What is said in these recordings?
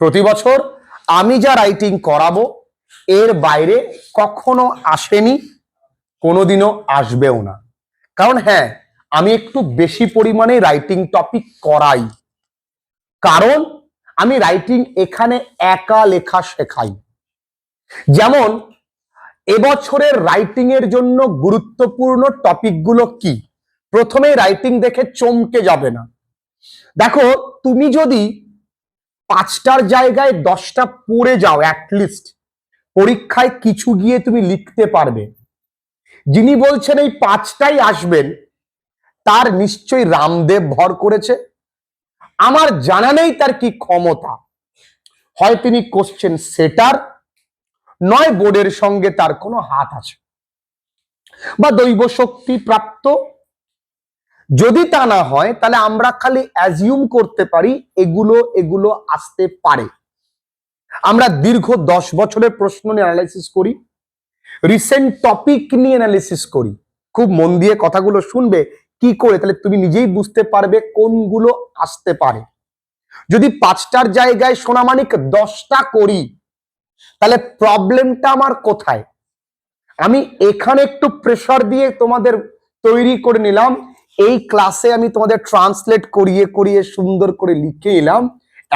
প্রতি বছর আমি যা রাইটিং করাবো এর বাইরে কখনো আসেনি, কোনোদিনও আসবেও না। কারণ হ্যাঁ, আমি একটু বেশি পরিমাণে রাইটিং টপিক করাই, কারণ আমি রাইটিং এখানে একা লেখা শেখাই। যেমন এবছরের রাইটিং এর জন্য গুরুত্বপূর্ণ টপিকগুলো কি, প্রথমে রাইটিং দেখে চমকে যাবে না। দেখো, তুমি যদি 5টার জায়গায় 10টা পড়ে যাও, অ্যাটলিস্ট পরীক্ষায় কিছু গিয়ে তুমি লিখতে পারবে। যিনি বলছেন এই 5টাই আসবেন, তার নিশ্চয়ই রামদেব ভর করেছে। আমার জানা নেই তার কি ক্ষমতা, হয় তিনি কোশ্চেন সেটার, নয় বোর্ডের সঙ্গে তার কোনো হাত আছে বা দৈব শক্তি প্রাপ্ত। যদি তা না হয় তাহলে আমরা খালি অ্যাজিউম করতে পারি এগুলো আসতে পারে। আমরা দীর্ঘ 10 বছরের প্রশ্ন নিয়ে অ্যানালাইসিস করি, রিসেন্ট টপিক নিয়ে অ্যানালিসিস করি। খুব মন দিয়ে কথাগুলো শুনবে কি করে, তাহলে তুমি নিজেই বুঝতে পারবে কোনগুলো আসতে পারে। যদি 5টার জায়গায় সোনামানিক 10টা করি, তাহলে প্রবলেমটা আমার কোথায়? আমি এখানে একটু প্রেসার দিয়ে তোমাদের তৈরি করে নিলাম, এই ক্লাসে আমি তোমাদের ট্রান্সলেট করিয়ে করিয়ে সুন্দর করে লিখে এলাম,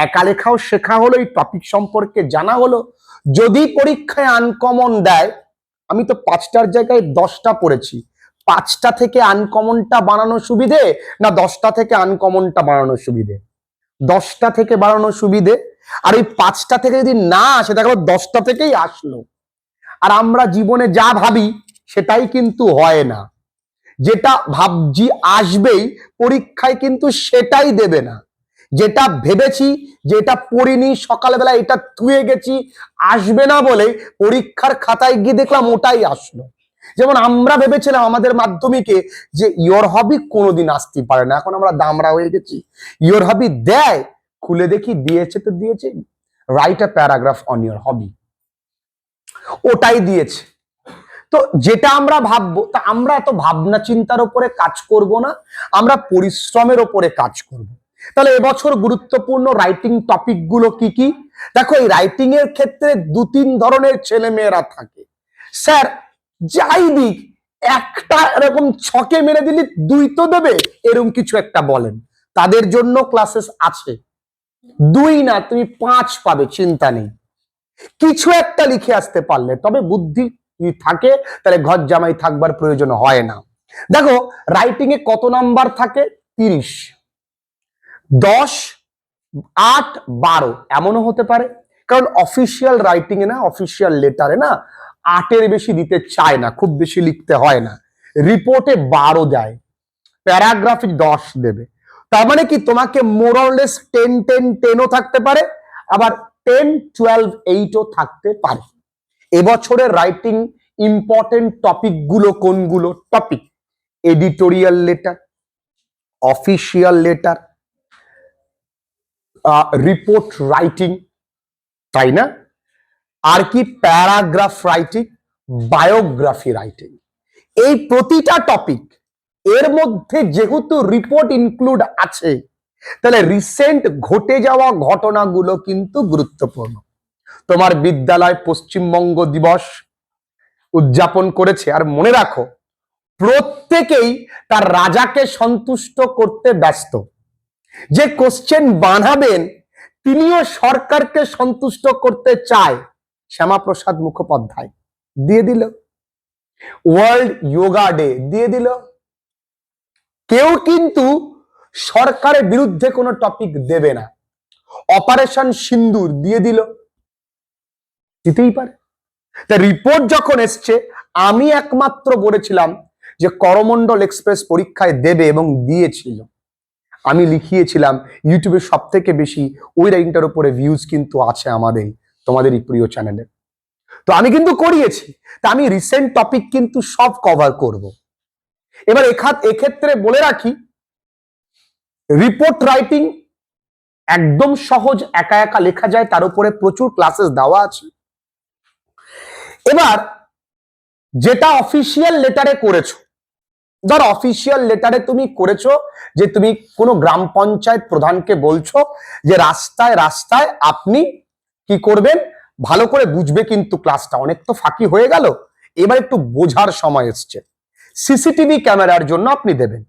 একা লেখাও শেখা হলো, এই টপিক সম্পর্কে জানা হলো। যদি পরীক্ষায় আনকমন দেয়, আমি তো 5টার জায়গায় 10টা পড়েছি, 5টা থেকে আনকমনটা বানানো সুবিধে না 10টা থেকে আনকমনটা বানানো সুবিধে? 10টা থেকে বানানো সুবিধে। আর এই 5টা থেকে যদি না আসে, দেখো 10টা থেকেই আসলো। আর আমরা জীবনে যা ভাবি সেটাই কিন্তু হয় না, যেটা ভাবছি আসবেই পরীক্ষায় কিন্তু সেটাই দেবে না। যেটা ভেবেছি, যেটা পড়িনি, সকালবেলা এটা থুয়ে গেছি, আসবে না বলে পরীক্ষার খাতায় গিয়ে দেখলাম ওটাই আসলো। যেমন আমরা ভেবেছিলাম আমাদের মাধ্যমিকে যে ইয়োর হবি কোনোদিন আসতে পারে না, এখন আমরা দামড়া হয়ে গেছি। ইয়োর হবি দেয়, খুলে দেখি দিয়েছে তো দিয়েছে, write a paragraph on your hobby, ওটাই দিয়েছে। তো যেটা আমরা ভাববো, তা আমরা এত ভাবনা চিন্তার উপরে কাজ করব না, আমরা পরিশ্রমের উপরে কাজ করব। তাহলে এবছর গুরুত্বপূর্ণ রাইটিং টপিক গুলো কি কি? দেখো, এই রাইটিং এর ক্ষেত্রে 2-3 ধরনের ছেলে মেয়েরা থাকে। স্যার যাই দিক, একটা এরকম ছকে মেরে দিলি 2 তো দেবে, এরকম কিছু একটা বলেন, তাদের জন্য ক্লাসেস আছে। 2 না, তুমি 5 পাবে, চিন্তা নেই। কিছু একটা লিখে আসতে পারলে, তবে বুদ্ধি থাকে, তাহলে ঘর জামাই থাকবার প্রয়োজন হয় না। দেখো, রাইটিং এ কত নাম্বার থাকে? 30। 10, 8, 12 এমনও হতে পারে, কারণ অফিসিয়াল রাইটিং এ না, অফিসিয়াল লেটারে না 8-এর বেশি দিতে চায় না, খুব বেশি লিখতে হয় না। রিপোর্টে 12 দেয়, প্যারাগ্রাফে 10 দেবে। তার মানে কি, তোমাকে মোরলেস 10, 10, 10ও থাকতে পারে, আবার 10, 12, 8ও থাকতে পারে। এবছরের রাইটিং ইম্পর্টেন্ট টপিক গুলো কোনগুলো? Topic: editorial letter, official letter, report writing, তাই না? আর কি? Paragraph writing, biography writing. এই প্রতিটা টপিক এর মধ্যে যেহেতু রিপোর্ট ইনক্লুড আছে, তাহলে রিসেন্ট ঘটে যাওয়া ঘটনাগুলো কিন্তু গুরুত্বপূর্ণ। তোমার বিদ্যালয় পশ্চিমবঙ্গ দিবস উদযাপন করেছে, আর মনে রাখো, প্রত্যেকেই তার রাজাকে সন্তুষ্ট করতে ব্যস্ত। যে কোশ্চেন বানাবেন তিনিও সরকারকে সন্তুষ্ট করতে চায়। শ্যামাপ্রসাদ মুখোপাধ্যায় দিয়ে দিল, ওয়ার্ল্ড যোগা ডে দিয়ে দিল। কেউ কিন্তু সরকারের বিরুদ্ধে কোনো টপিক দেবে না। অপারেশন সিন্দুর দিয়ে দিল, দিতেই পারে। তা রিপোর্ট যখন এসছে, আমি একমাত্র বলেছিলাম যে করমণ্ডল এক্সপ্রেস পরীক্ষায় দেবে, এবং দিয়েছিল। আমি লিখিয়েছিলাম, ইউটিউবে সব থেকে বেশি ওই রাইটিংটার উপরে ভিউজ কিন্তু আছে আমাদের, তোমাদের এই প্রিয় চ্যানেলে। তো আমি কিন্তু করিয়েছি, তা আমি রিসেন্ট টপিক কিন্তু সব কভার করব। এবার এক্ষেত্রে বলে রাখি, রিপোর্ট রাইটিং একদম সহজ, একা একা লেখা যায়, তার উপরে প্রচুর ক্লাসেস দেওয়া আছে। এবার যেটা অফিসিয়াল লেটারে করেছো, ধর অফিসিয়াল লেটারে তুমি করেছো যে তুমি কোনো গ্রাম পঞ্চায়েত প্রধানকে বলছো যে রাস্তায় রাস্তায় আপনি কি করবেন, ভালো করে বুঝবে কিন্তু ক্লাসটা অনেক তো ফাঁকি হয়ে গেল, এবার একটু বোঝার সময় এসছে। সিসিটিভি ক্যামেরার জন্য আপনি দেবেন,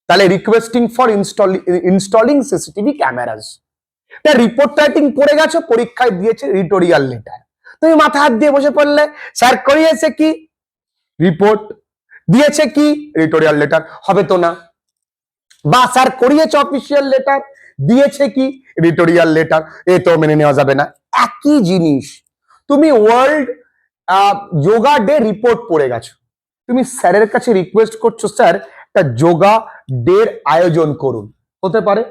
তাহলে requesting for installing CCTV cameras. Report writing পড়ে গেছো, পরীক্ষায় দিয়েছে রিটোরিয়াল লেটার, তুমি মাথা হাত দিয়ে বসে পড়লে, স্যার করিয়েছে কি, রিপোর্ট দিয়েছে কি, রিটোরিয়াল লেটার, হবে তো না। বা স্যার করিয়েছে অফিসিয়াল লেটার, দিয়েছে কি, রিটোরিয়াল লেটার, এ তো মেনে নেওয়া যাবে না। একই জিনিস, তুমি ওয়ার্ল্ড যোগা ডে রিপোর্ট পড়ে গেছো, তুমি স্যারের কাছে রিকোয়েস্ট করছো স্যার একটা যোগা ডে আয়োজন করুন, হতে পারে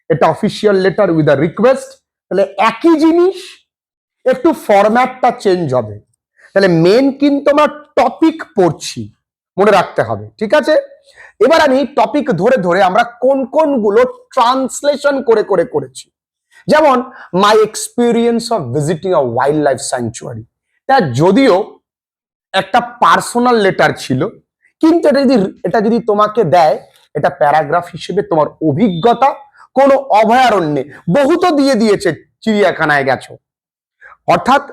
এটা official letter with a request, তাহলে একই জিনিস, একটু ফরম্যাটটা চেঞ্জ হবে। তাহলে মেন কিন্তু আমরা টপিক পড়ছি, মনে রাখতে হবে, ঠিক আছে। এবার আমি টপিক ধরে ধরে আমরা কোন কোন গুলো ট্রান্সলেশন করে করে করেছি, যেমন মাই experience of visiting a wild life sanctuary, তা যদিও একটা পার্সোনাল লেটার ছিল, কিন্তু এটা যদি তোমাকে দেয়, এটা প্যারাগ্রাফ হিসেবে তোমার অভিজ্ঞতা, কোন অভয়ারণ্যে, বহু তো দিয়ে দিয়েছে, চিড়িয়াখানায় গেছো, অর্থাৎ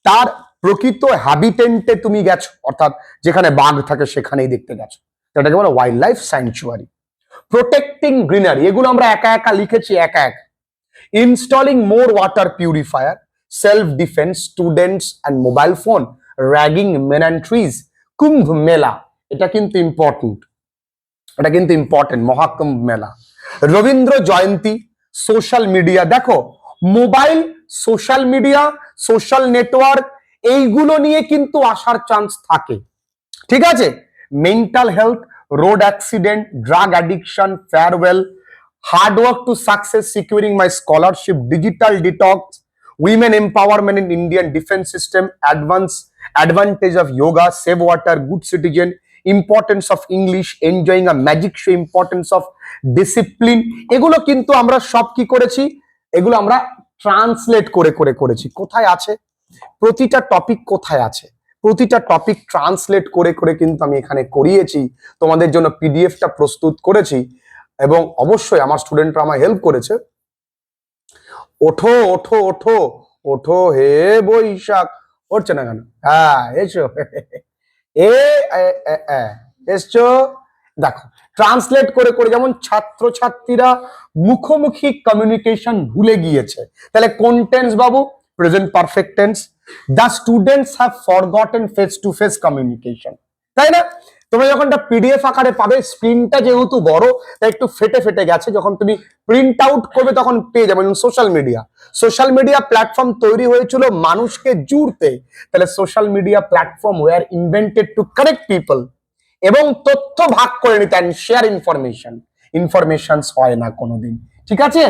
তার প্রকৃত হ্যাবিটেন্টে তুমি গেছো, অর্থাৎ যেখানে বাঘ থাকে সেখানেই দেখতে গেছো, এটাকে বলে wild life sanctuary. Protecting greenery, এগুলো আমরা একা একা লিখেছি, একা এক। Installing more water purifier, self defence, students and mobile phone, ragging men and trees, Kumbh Mela, এটা কিন্তু ইম্পর্টেন্ট, এটা কিন্তু important, Mahakumbh Mela. Rabindra Jayanti, social media, দেখো mobile, social media, social network, এইগুলো নিয়ে কিন্তু আসার চান্স থাকে, ঠিক আছে। Mental health, road accident, drug addiction, farewell, hard work to success, securing my scholarship, digital detox, women empowerment in Indian defence system, advantage of yoga, save water, good citizen, importance of English, enjoying a magic show, importance of discipline, এগুলো কিন্তু আমরা সব কি করেছি, এগুলো আমরা translate করে করে করেছি। কোথায় আছে প্রতিটা টপিক, কোথায় আছে প্রতিটা টপিক, ট্রান্সলেট করে করে কিন্তু আমি এখানে করিয়েছি, তোমাদের জন্য পিডিএফটা প্রস্তুত করেছি, এবং অবশ্যই আমার স্টুডেন্টরা আমার হেল্প করেছে। ওঠো ওঠো ওঠো ওঠো হে বৈশাখ, উঠছে না কেন, হ্যাঁ এসো, এসছো, দেখো ট্রান্সলেট করে করে, যেমন ছাত্রছাত্রীরা মুখোমুখি কমিউনিকেশন ভুলে গিয়েছে, তাহলে কোন tense Babu, present perfect tense. The students have forgotten face to face communication, তাই না। তুমি যখন পিডিএফ আকারে পাবে, স্ক্রিনটা যেহেতু বড় তাই একটু ফেটে ফেটে গেছে, যখন তুমি প্রিন্ট আউট করবে তখন পেয়ে যাবে। সোশ্যাল মিডিয়া প্ল্যাটফর্ম তৈরি হয়েছিল মানুষকে জুড়তে, তাহলে social media platform were invented to connect people, এবং তথ্য ভাগ করে নিতে, শেয়ার ইনফরমেশন হয় না কোনোদিন, ঠিক আছে।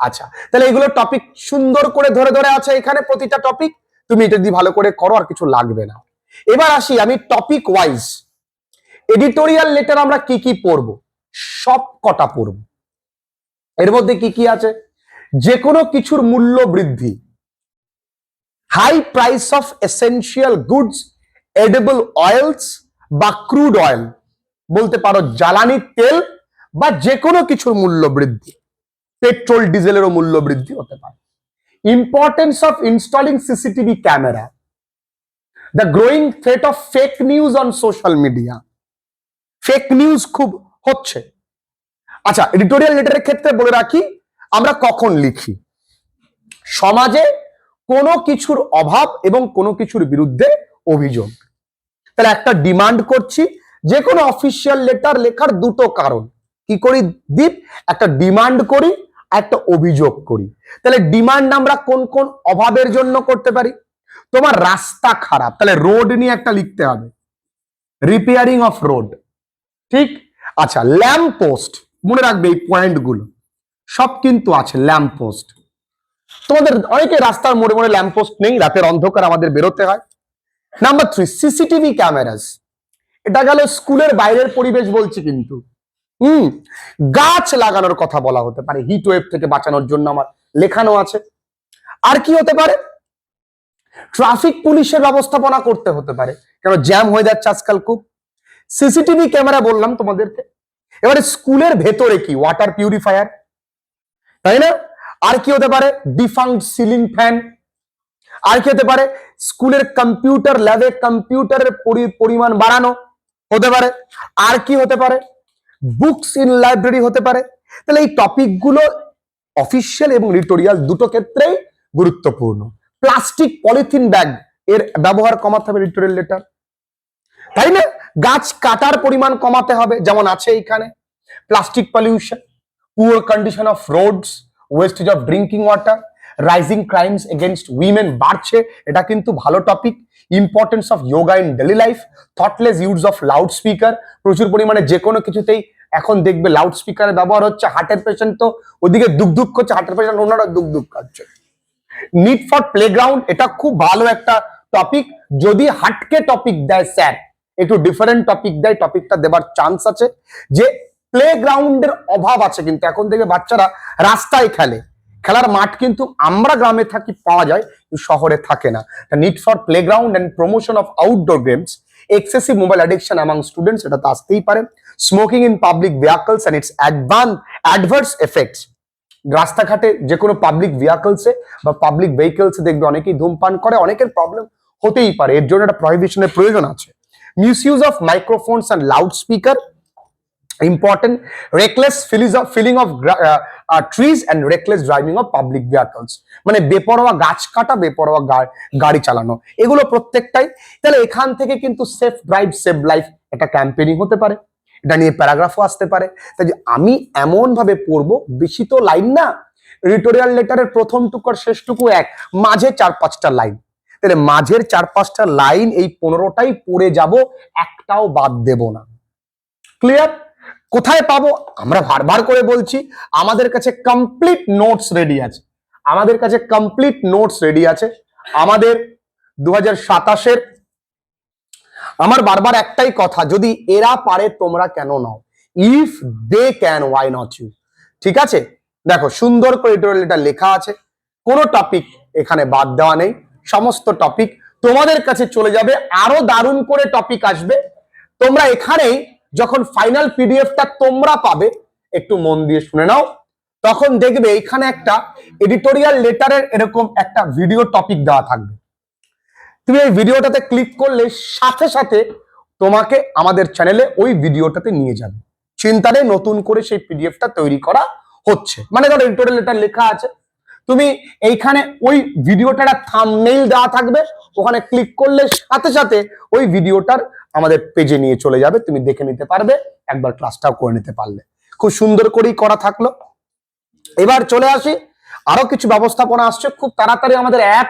আচ্ছা, তাহলে এগুলো টপিক সুন্দর করে ধরে ধরে আছে এখানে, প্রতিটা টপিক তুমি এটা যদি ভালো করে করো আর কিছু লাগবে না। এবার আসি আমি টপিক ওয়াইজ, এডিটোরিয়াল লেটার আমরা কি কি পড়বো, সব কটা পড়বো। এর মধ্যে কি কি আছে, যে কোনো কিছুর মূল্য বৃদ্ধি, high price of essential goods, edible oils বা ক্রুড অয়েল, বলতে পারো জ্বালানি তেল, বা যে কোনো কিছুর মূল্য বৃদ্ধি, পেট্রোল ডিজেলেরও মূল্য বৃদ্ধি হতে পারে। Importance of installing CCTV camera, the growing threat of fake news on social media, fake news খুব হচ্ছে। আচ্ছা, এডিটোরিয়াল লেটারের ক্ষেত্রে বলে রাখি, আমরা কখন লিখি, সমাজে কোনো কিছুর অভাব এবং কোনো কিছুর বিরুদ্ধে অভিযোগ, তাহলে একটা ডিমান্ড করছি, যে কোনো অফিসিয়াল লেটার লেখার দুটো কারণ, কি করি দীপ, একটা ডিমান্ড করি, একটা অভিযোগ করি। তাহলে ডিমান্ড আমরা কোন কোন অভাবের জন্য করতে পারি, তোমার রাস্তা খারাপ, তাহলে রোড নিয়ে একটা লিখতে হবে, রিপেয়ারিং অফ রোড, ঠিক। আচ্ছা, ল্যাম্প পোস্ট, মনে রাখবে এই পয়েন্টগুলো সব কিন্তু আছে। ল্যাম্প পোস্ট, তোমাদের অনেকে রাস্তার মোড়ে মোড়ে ল্যাম্প পোস্ট নেই, রাতের অন্ধকার আমাদের বেরোতে হয়। নাম্বার 3, সিসিটিভি ক্যামেরাস, এটা গেল স্কুলের বাইরের পরিবেশ বলছি, কিন্তু গাছ লাগানোর কথা বলা হতে পারে, হিট ওয়েভ থেকে বাঁচানোর জন্য আমার লেখানো আছে। আর কি হতে পারে, ট্রাফিক পুলিশের ব্যবস্থাপনা করতে হতে পারে, কারণ জ্যাম হয়ে যাচ্ছে আজকাল খুব। সিসিটিভি ক্যামেরা বললাম তোমাদেরকে। এবারে স্কুলের ভেতরে কি ওয়াটার পিউরিফায়ার, তাই না? আর কি হতে পারে? ডিফাংড সিলিং ফ্যান। আর কি হতে পারে? স্কুলের কম্পিউটার ল্যাবে কম্পিউটারের পরিমাণ বাড়ানো হতে পারে। আর কি হতে পারে? বুকস ইন লাইব্রেরি হতে পারে। তাহলে এই টপিকগুলো অফিসিয়াল এবং এডিটোরিয়াল দুটো ক্ষেত্রেই গুরুত্বপূর্ণ। প্লাস্টিক পলিথিন ব্যাগ এর ব্যবহার কমাতে হবে এডিটোরিয়াল লেটার, তাই না? গাছ কাটার পরিমাণ কমাতে হবে, যেমন আছে এইখানে। Plastic pollution, poor condition of roads, wastage of drinking water, rising crimes against women বাড়ছে, এটা কিন্তু ভালো topic. Importance of yoga in daily life, thoughtless use of loud speaker, প্রচুর পরিমাণে যে কোনো কিছুতেই এখন দেখবে লাউড স্পিকারের ব্যবহার হচ্ছে। হার্টের পেশেন্ট তো ওদিকে দুঃখ করছে, হার্টের পেশেন্ট ওনারা দুঃখ করছে। নিড ফর প্লেগ্রাউন্ড, এটা খুব ভালো একটা টপিক। যদি হাটকে টপিক দেয় স্যার, একটু ডিফারেন্ট টপিক দেয়, টপিকটা দেবার চান্স আছে। যে প্লেগ্রাউন্ডের অভাব আছে, কিন্তু এখন থেকে বাচ্চারা রাস্তায় খেলে, খেলার মাঠ কিন্তু আমরা গ্রামে থাকি পাওয়া যায়, শহরে থাকে না। Need for playground and promotion of outdoor games, excessive mobile addiction among students, এটা তো আসতেই পারে। Smoking in public vehicles and its adverse effects, রাস্তাঘাটে যে কোনো পাবলিক ভেহিকলসে বা পাবলিক ভেহিকলসে দেখবে অনেকেই ধূমপান করে, অনেকের প্রবলেম হতেই পারে, এর জন্য একটা প্রহিবিশনের প্রয়োজন আছে। Misuse of microphones and loud speaker important. Reckless felling of trees and reckless driving of public vehicles, মানে বেপরোয়া গাছ কাটা, বেপরোয়া গাড়ি চালানো, এগুলো প্রত্যেকটাই। তাহলে এখান থেকে কিন্তু সেফ ড্রাইভ সেভ লাইফ একটা ক্যাম্পেইনিং হতে পারে, এটা নিয়ে প্যারাগ্রাফও আসতে পারে। তাই আমি এমন ভাবে পড়বো, বেশি তো লাইন না, এডিটোরিয়াল লেটারের প্রথম টুকু আর শেষটুকু এক, মাঝে 4-5টা লাইন। তাহলে মাঝের 4-5টা লাইন এই 15টাই পড়ে যাব, একটাও বাদ দেব না। ক্লিয়ার? কোথায় পাবো? আমরা বারবার করে বলছি, আমাদের কাছে কমপ্লিট নোটস রেডি আছে, আমাদের কাছে কমপ্লিট নোটস রেডি আছে। আমাদের 2027-এর, আমার বারবার একটাই কথা, যদি এরা পারে তোমরা কেন নাও? If they can why not you? ঠিক আছে, দেখো সুন্দর করে এটা লেখা আছে, কোনো টপিক এখানে বাদ দেওয়া নেই, সমস্ত টপিক তোমাদের কাছে চলে যাবে। আরো দারুণ করে টপিক আসবে, তোমরা এখানেই যখন ফাইনাল পিডিএফটা তোমরা পাবে, একটু মন দিয়ে শুনে নাও, তখন দেখবে এখানে একটা এডিটোরিয়াল লেটারের এরকম একটা ভিডিও টপিক দেওয়া থাকবে। তুমি এই ভিডিওটাতে ক্লিক করলে সাথে সাথে তোমাকে আমাদের চ্যানেলে ওই ভিডিওটাতে নিয়ে যাবে। চিন্তা নেই, নতুন করে সেই পিডিএফটা তৈরি করা হচ্ছে। মানে ধরো এডিটোরিয়াল লেটার লেখা আছে, তুমি এইখানে ওই ভিডিওটার থাম্বনেইল দেওয়া থাকবে, ওখানে ক্লিক করলে সাথে সাথে ওই ভিডিওটার আমাদের পেজে নিয়ে চলে যাবে, তুমি দেখে নিতে পারবে, একবার ক্লাসটাও করে নিতে পারলে। খুব সুন্দর করেই করা থাকলো। এবার চলে আসি, আরো কিছু ব্যবস্থাপনা আসছে খুব তাড়াতাড়ি, আমাদের অ্যাপ,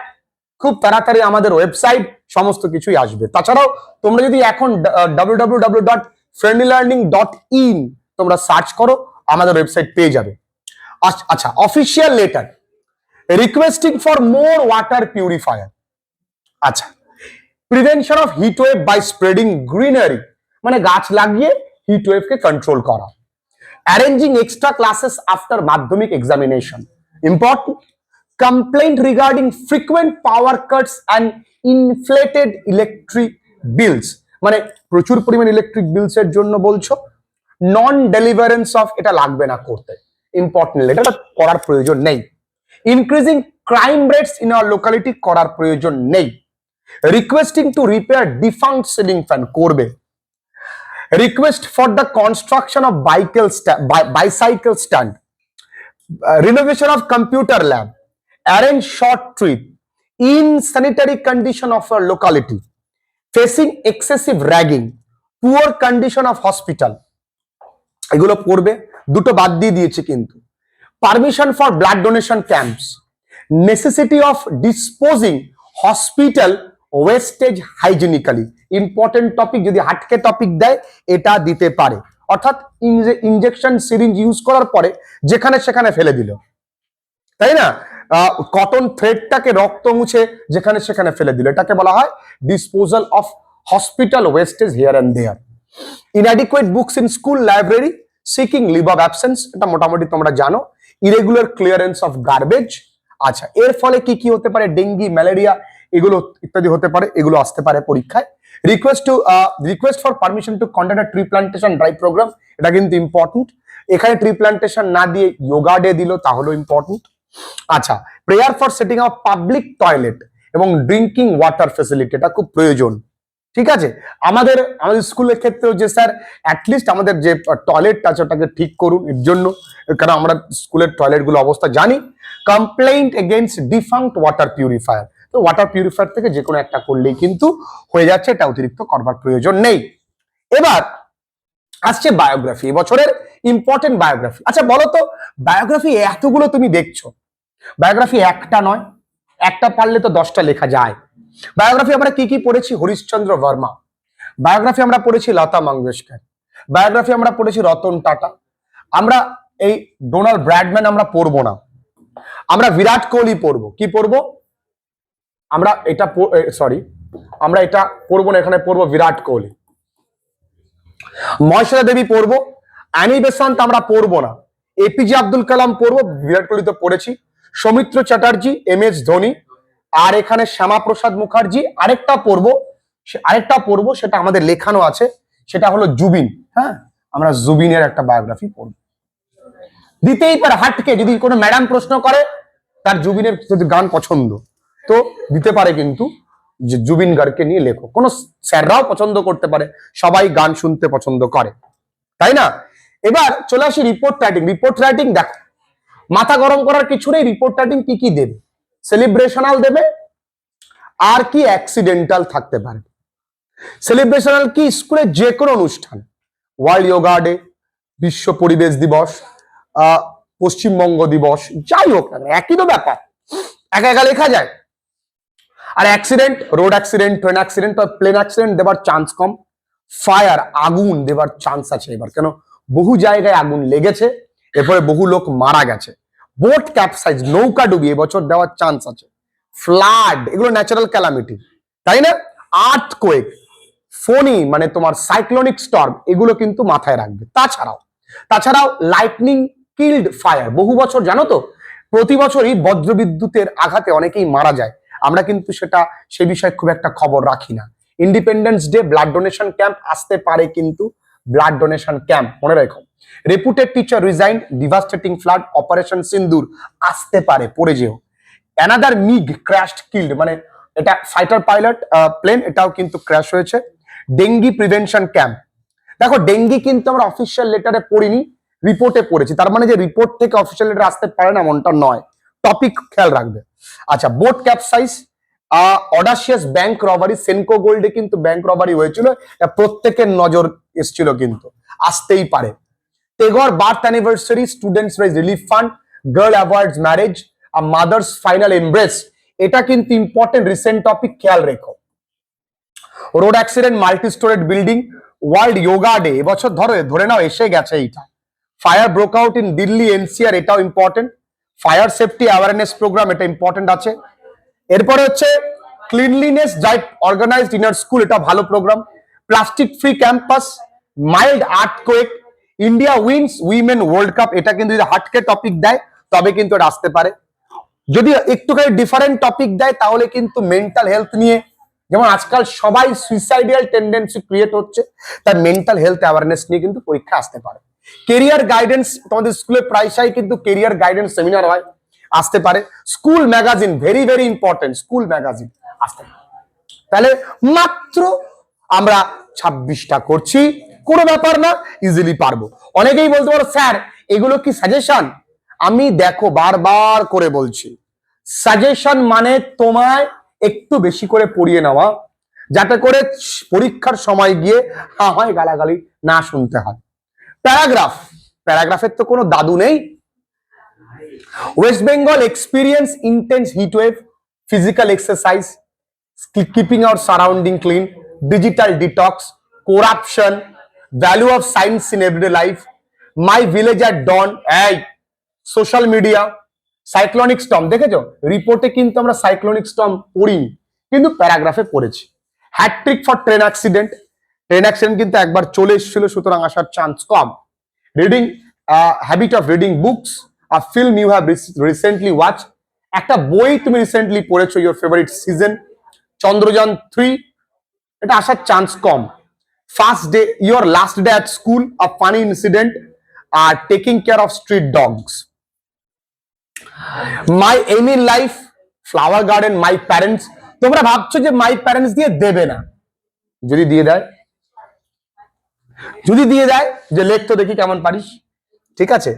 খুব তাড়াতাড়ি আমাদের ওয়েবসাইট, সমস্ত কিছুই আসবে। তাছাড়াও তোমরা যদি এখন www.friendlylearning.in তোমরা সার্চ করো, আমাদের ওয়েবসাইট পেয়ে যাবে। আচ্ছা, official letter requesting for more water purifier. আচ্ছা, prevention of heat wave by spreading greenery, মানে গাছ লাগিয়ে হিট ওয়েভকে কন্ট্রোল করা। Arranging extra classes after Madhyamik examination, important. Complaint regarding frequent power cuts and inflated electric bills, মানে প্রচুর পরিমাণ electric বিলস এর জন্য বলছো। নন ডেলিভারেন্স অফ, এটা লাগবে না করতে, ইম্পর্টেন্ট, এটা করার প্রয়োজন নেই। Increasing crime rates in our locality, করার প্রয়োজন নেই। Requesting to repair defunct ceiling fan, করবে। Request for the construction of bicycle stand, renovation of computer lab, arrange short trip in sanitary condition of our locality, facing excessive ragging, poor condition of hospital, এগুলো পড়বে। দুটো বাদ দিয়ে দিয়েছে কিন্তু। Permission for blood donation camps, necessity of disposing hospital wastage hygienically, important topic. যদি হাটকে topic দেয় এটা দিতে পারে, অর্থাৎ ইনজেকশন সিরিঞ্জ ইউজ করার পরে যেখানে সেখানে ফেলে দিল, তাই না? কটন থ্রেডটাকে রক্ত মুছে যেখানে সেখানে ফেলে দিল, এটাকে বলা হয় disposal of hospital wastage here and there. Inadequate books in school library, seeking leave of absence, এটা মোটামুটি তোমরা জানো। Irregular clearance of garbage. আচ্ছা, এর ফলে কি কি হতে পারে? ডেঙ্গি, ম্যালেরিয়া, এগুলো ইত্যাদি হতে পারে, এগুলো আসতে পারে পরীক্ষায়। Request for permission to conduct a tree plantation drive programme, এটা কিন্তু ইম্পর্টেন্ট। এখানে ট্রি প্লান্টেশন না দিয়ে যোগা ডে দিল, তাহলে ইম্পর্টেন্ট। আচ্ছা, prayer for setting up public toilet এবং ড্রিঙ্কিং ওয়াটার ফেসিলিটি, এটা খুব প্রয়োজন। ঠিক আছে, আমাদের স্কুলের ক্ষেত্রেও যে স্যার অ্যাটলিস্ট আমাদের যে টয়লেট আছে ওটাকে ঠিক করুন, এর জন্য, কারণ আমরা স্কুলের টয়লেট গুলো অবস্থা জানি। কমপ্লেইন্ট এগেইনস্ট ডিফাঙ্কড ওয়াটার পিউরিফায়ার, তো ওয়াটার পিউরিফায়ার থেকে যে কোনো একটা করলেই কিন্তু হয়ে যাচ্ছে, এটা অতিরিক্ত করবার প্রয়োজন নেই। এবার আসছে বায়োগ্রাফি, এবছরের ইম্পর্টেন্ট বায়োগ্রাফি। আচ্ছা বলো তো, বায়োগ্রাফি এতগুলো তুমি দেখছো, বায়োগ্রাফি একটা নয়, একটা পারলে তো 10টা লেখা যায়। বায়োগ্রাফি আমরা কি কি পড়েছি? হরিশ্চন্দ্র বর্মা, বায়োগ্রাফি আমরা পড়েছি লতা মঙ্গেশকর, বায়োগ্রাফি আমরা পড়েছি রতন টাটা, আমরা এই ডোনাল্ড ব্র্যাডম্যান আমরা পড়বো না, আমরা বিরাট কোহলি পড়বো। কি পড়বো? আমরা এটা আমরা এটা পড়বো না, এখানে পড়বো বিরাট কোহলি। মহেশ্বরা দেবী পড়বো, অ্যানি বেসান্ত আমরা পড়বো না, এপিজে আব্দুল কালাম পড়বো, বিরাট কোহলি তো পড়েছি, সৌমিত্র চ্যাটার্জি, MS ধোনি, আর এখানে শ্যামাপ্রসাদ মুখার্জি। আরেকটা পড়বো, সেটা আমাদের লেখানো আছে, সেটা হলো জুবিন। হ্যাঁ, আমরা জুবিনের একটা বায়োগ্রাফি পড়বো। দিতেই পারে হাটকে, যদি কোনো ম্যাডাম প্রশ্ন করে তার জুবিনের যদি গান পছন্দ, তো দিতে পারে, কিন্তু যে জুবিন গার্গকে নিয়ে লেখো। কোনো স্যাররাও পছন্দ করতে পারে, সবাই গান শুনতে পছন্দ করে, তাই না? এবার চলে আসি রিপোর্ট রাইটিং। রিপোর্ট রাইটিং দেখো, মাথা গরম করার কিছু নেই। রিপোর্ট রাইটিং কি কি দেবে? সেলিব্রেশনাল দেবে, আর কি অ্যাক্সিডেন্টাল থাকতে পারে। সেলিব্রেশনাল কি? স্কুলের যে কোনো অনুষ্ঠান, ওয়ার্ল্ড যোগা ডে, বিশ্ব পরিবেশ দিবস, পশ্চিমবঙ্গ দিবস, যাই হোক না, একই তো ব্যাপার, একা একা লেখা যায়। আর accident, road accident, train accident বা প্লেন অ্যাক্সিডেন্ট দেবার চান্স কম। ফায়ার, আগুন দেবার চান্স আছে এবার, কেন বহু জায়গায় আগুন লেগেছে, এরপরে বহু লোক মারা গেছে। বোট ক্যাপসাইজ, নৌকা ডুবি এবছর দেওয়ার চান্স আছে। ফ্লাড, এগুলো ন্যাচারাল ক্যালামিটি, তাই না? আর্থকোয়েক, ফোনি মানে তোমার সাইক্লোনিক স্টর্ম, এগুলো কিন্তু মাথায় রাখবে। তাছাড়াও লাইটনিং কিল্ড ফায়ার, বহু বছর জানো তো, প্রতি বছরই বজ্রবিদ্যুতের আঘাতে অনেকেই মারা যায়, আমরা কিন্তু সে বিষয়ে খুব একটা খবর রাখি না। Independence day, blood donation camp আসতে পারে, কিন্তু ব্লাড ডোনেশন ক্যাম্প মনে রাখো। রেপুটেড teacher resign, devastating flood, operation সিন্দুর আসতে পারে, পড়ে যেও। অ্যানাদার মিগ ক্র্যাশড কিল্ড, মানে এটা ফাইটার পাইলট প্লেন, এটাও কিন্তু ক্র্যাশ হয়েছে। ডেঙ্গি প্রিভেনশন ক্যাম্প, দেখো ডেঙ্গি কিন্তু আমরা অফিসিয়াল লেটারে পড়িনি, রিপোর্টে পড়েছি, তার মানে যে রিপোর্ট থেকে অফিসিয়াল লেটার আসতে পারে না এমনটা নয়, টপিক খেয়াল রাখবে। আচ্ছা, boat capsize, audacious bank robbery, Senco গোল্ডে কিন্তু ব্যাংক রবারি হয়েছিল, প্রত্যেকের নজর এসেছিল, কিন্তু আসতেই পারে। Tagore birth anniversary, students raise relief fund, girl avoids marriage, mother's final embrace, এটা কিন্তু ইম্পর্টেন্ট রিসেন্ট টপিক, খেয়াল রেখো। Road accident, multi storeyed building, world yoga day, এবছর ধরে নাও এসে গেছে এইটা। Fire broke out in Delhi NCR, এটাও important. Fire safety awareness programme, এটা ইম্পর্টেন্ট আছে। এরপরে হচ্ছে cleanliness drive organised in our school, এটা ভালো programme. Plastic free campus, mild earthquake, India wins women world cup, এটা কিন্তু যদি হাটকে টপিক দেয় তবে কিন্তু এটা আসতে পারে। যদি একটুখানি ডিফারেন্ট টপিক দেয় তাহলে কিন্তু মেন্টাল হেলথ নিয়ে, যেমন আজকাল সবাই সুইসাইডাল টেন্ডেন্সি ক্রিয়েট হচ্ছে, তার মেন্টাল হেলথ অ্যাওয়ারনেস নিয়ে কিন্তু পরীক্ষা আসতে পারে। কেরিয়ার গাইডেন্স, তোমাদের স্কুলে প্রায়শই কিন্তু কেরিয়ার গাইডেন্স সেমিনার হয়, আসতে পারে। School magazine, very very important, school magazine আসতে পারে। তাহলে মাত্র আমরা 26টা করছি, কোনো ব্যাপার না, ইজিলি পারবো। অনেকেই বলতে পারো স্যার এগুলো কি সাজেশন? আমি দেখো বারবার করে বলছি, সাজেশন মানে তোমায় একটু বেশি করে পড়িয়ে নেওয়া, যাতে করে পরীক্ষার সময় গিয়ে হয় গালাগালি না শুনতে হয়। প্যারাগ্রাফের তো কোনো দাদু নেই। West Bengal experience intense heat wave, physical exercise, keeping our surrounding clean, digital detox, corruption, value of science in everyday life, my village at dawn, এই সোশ্যাল মিডিয়া, সাইক্লোনিক স্টর্ম। দেখেছো রিপোর্টে কিন্তু আমরা সাইক্লোনিক স্টর্ম পড়িনি, কিন্তু প্যারাগ্রাফে পড়েছি। Hattrick for train accident, train accident কিন্তু একবার চলে এসেছিল, সুতরাং আসার চান্স কম। Reading, habit of reading books, a film you have recently watch, একটা বই তুমি রিসেন্টলি পড়েছো, ইউর ফেভারিট সিজন, চন্দ্রযান 3, এটা আসার চান্স কম। First day, your last day at school, a funny incident, আর taking care of street dogs. My aim in life, flower garden, my parents. তোমরা ভাবছো যে মাই প্যারেন্টস দিয়ে দেবে না, যদি দিয়ে দেয়, যদি দিয়ে দেয় যে লেখ তো দেখি কেমন পারিস, ঠিক আছে,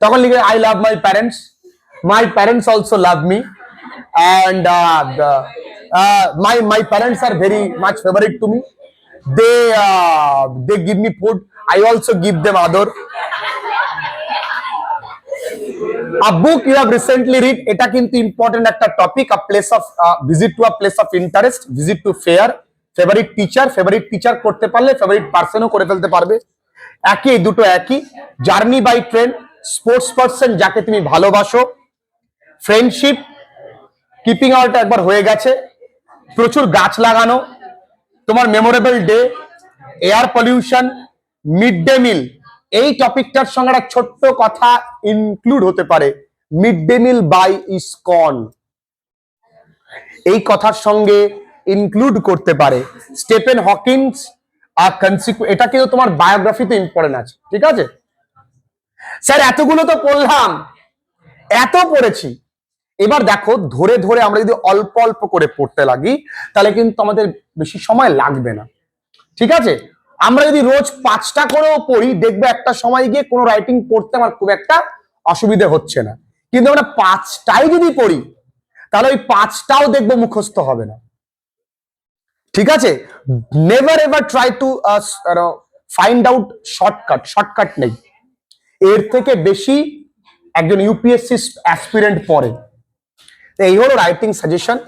তখন লিখে I love my parents, my parents also love me, and my parents are very much favorite to me. They give me food, I also give them other. A book you have recently read, এটা কিন্তু important একটা topic. a place of visit to a place of interest, visit to fair, favourite teacher করতে পারলে favourite পার্সনও করে ফেলতে পারবে। একই, দুটো একই। Journey by train, sports person যাকে তুমি ভালোবাসো, ফ্রেন্ডশিপ, কিপিং আউট একবার হয়ে গেছে, প্রচুর গাছ লাগানো, তোমার memorable day, air pollution, mid day meal. এই টপিকটার সঙ্গে একটা ছোট্ট কথা ইনক্লুড হতে পারে, mid day meal by ISKCON, এই কথার সঙ্গে ইনক্লুড করতে পারে। স্টেফেন হকিন্স, এটা কিন্তু তোমার বায়োগ্রাফিতে ইম্পর্টেন্ট আছে, ঠিক আছে। স্যার এতগুলো তো পড়লাম, এত পড়েছি, এবার দেখো ধরে ধরে আমরা যদি অল্প অল্প করে পড়তে লাগি তাহলে কিন্তু আমাদের বেশি সময় লাগবে না, ঠিক আছে। আমরা যদি রোজ 5টা করেও পড়ি, দেখবে একটা সময় গিয়ে কোনো রাইটিং পড়তে আমার খুব একটা অসুবিধা হচ্ছে না। কিন্তু আমরা 5টাই যদি পড়ি তাহলে ওই 5টাও দেখবো মুখস্থ হবে না, ঠিক আছে। Never ever try to find out shortcut নেই। এর থেকে বেশি একজন ইউপিএসসি অ্যাসপিরেন্ট পড়ে। এই হলো রাইটিং সাজেশন।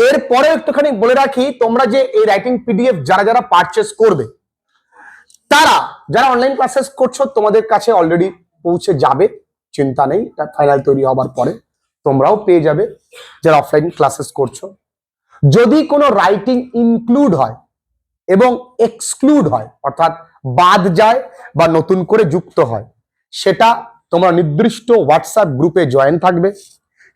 এর পরে একটুখানি বলে রাখি, তোমরা যে এই রাইটিং পিডিএফ যারা পারচেস করবে, তারা যারা অনলাইন ক্লাসেস করছো তোমাদের কাছে অলরেডি পৌঁছে যাবে, চিন্তা নেই, এটা ফাইনাল তৈরি হবার পরে তোমরাও পেয়ে যাবে যারা অফলাইন ক্লাসেস করছো। যদি কোনো রাইটিং ইনক্লুড হয় এবং এক্সক্লুড হয়, অর্থাৎ বাদ যায় বা নতুন করে যুক্ত হয়, সেটা তোমরা নির্দিষ্ট হোয়াটসঅ্যাপ গ্রুপে জয়েন থাকবে,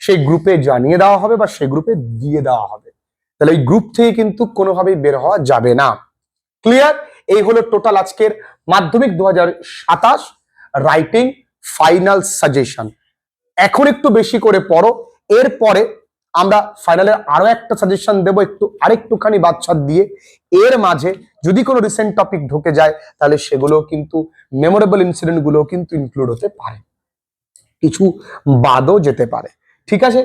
সেই গ্রুপে জানিয়ে দেওয়া হবে বা সেই গ্রুপে দিয়ে দেওয়া হবে। তাহলে এই গ্রুপ থেকে কিন্তু কোনোভাবেই বের হওয়া যাবে না। ক্লিয়ার? এই হলো টোটাল আজকের মাধ্যমিক 2027 রাইটিং ফাইনাল সাজেশন। এখন একটু বেশি করে পড়ো, এরপরে আমরা ফাইনালের আরো একটা সাজেশন দেবো আরেকটুখানি বাচ্চার দিয়ে। এর মাঝে যদি কোনো রিসেন্ট টপিক ঢুকে যায় তাহলে সেগুলো কিন্তু মেমোরেবল ইনসিডেন্ট গুলো কিন্তু ইনক্লুড হতে পারে, কিছু বাদও যেতে পারে, ঠিক আছে।